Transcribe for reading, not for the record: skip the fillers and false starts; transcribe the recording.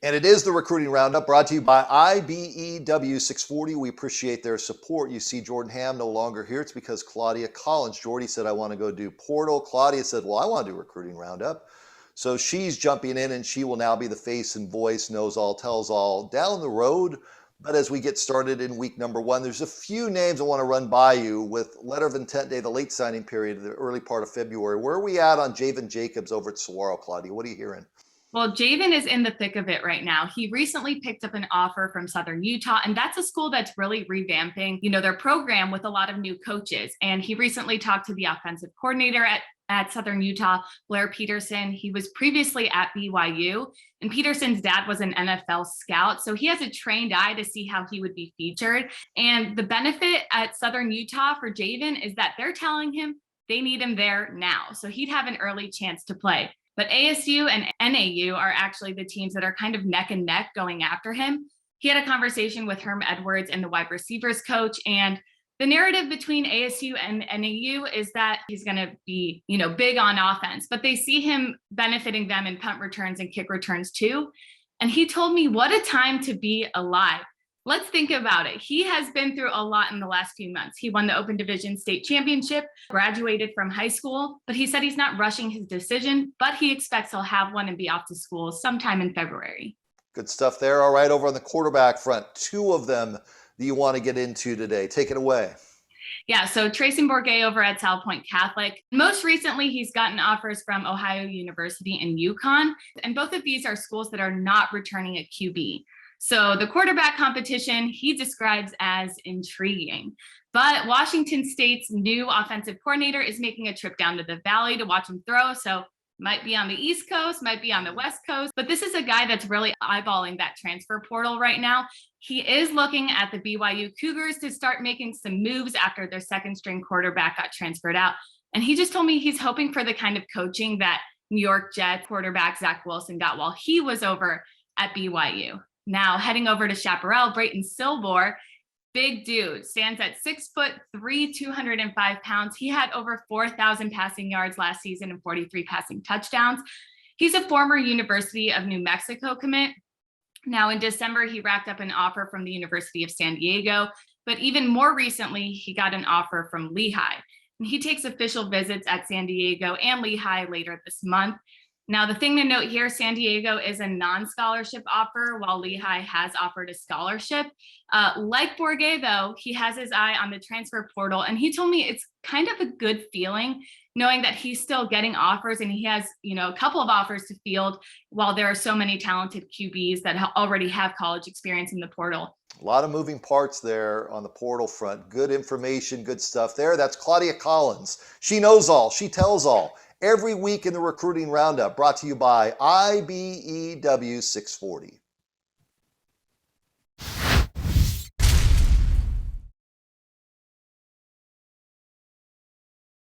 And it is the Recruiting Roundup brought to you by IBEW 640. We appreciate their support. You see Jordan Ham no longer here. It's because Claudia Collins. Jordy said, I want to go do Portal. Claudia said, well, I want to do Recruiting Roundup. So she's jumping in, and she will now be the face and voice, knows all, tells all down the road. But as we get started in week number one, there's a few names I want to run by you with letter of intent day, the late signing period, the early part of February. Where are we at on Javen Jacobs over at Saguaro, Claudia? What are you hearing? Well, Javen is in the thick of it right now. He recently picked up an offer from Southern Utah, and that's a school that's really revamping, their program with a lot of new coaches. And he recently talked to the offensive coordinator at Southern Utah, Blair Peterson. He was previously at BYU, and Peterson's dad was an NFL scout. So he has a trained eye to see how he would be featured. And the benefit at Southern Utah for Javen is that they're telling him they need him there now. So he'd have an early chance to play. But ASU and NAU are actually the teams that are kind of neck and neck going after him. He had a conversation with Herm Edwards and the wide receivers coach, and the narrative between ASU and NAU is that he's going to be, big on offense, but they see him benefiting them in punt returns and kick returns too. And he told me, what a time to be alive. Let's think about it. He has been through a lot in the last few months. He won the Open Division State Championship, graduated from high school, but he said he's not rushing his decision, but he expects he'll have one and be off to school sometime in February. Good stuff there. All right, over on the quarterback front, two of them that you want to get into today. Take it away. Yeah, so Trayson Bourget over at South Point Catholic. Most recently, he's gotten offers from Ohio University and UConn, and both of these are schools that are not returning a QB. So the quarterback competition he describes as intriguing. But Washington State's new offensive coordinator is making a trip down to the Valley to watch him throw. So might be on the East Coast, might be on the West Coast. But this is a guy that's really eyeballing that transfer portal right now. He is looking at the BYU Cougars to start making some moves after their second string quarterback got transferred out. And he just told me he's hoping for the kind of coaching that New York Jets quarterback Zach Wilson got while he was over at BYU. Now heading over to Chaparral, Brayton Silvor, big dude, stands at 6'3", 205 pounds. He had over 4,000 passing yards last season and 43 passing touchdowns. He's a former University of New Mexico commit. Now in December, he racked up an offer from the University of San Diego, but even more recently, he got an offer from Lehigh. And he takes official visits at San Diego and Lehigh later this month. Now, the thing to note here, San Diego is a non-scholarship offer, while Lehigh has offered a scholarship. Like Bourget, though, he has his eye on the transfer portal, and he told me it's kind of a good feeling knowing that he's still getting offers, and he has, a couple of offers to field while there are so many talented QBs that already have college experience in the portal. A lot of moving parts there on the portal front. Good information, good stuff there. That's Claudia Collins. She knows all. She tells all. Every week in the Recruiting Roundup, brought to you by IBEW 640.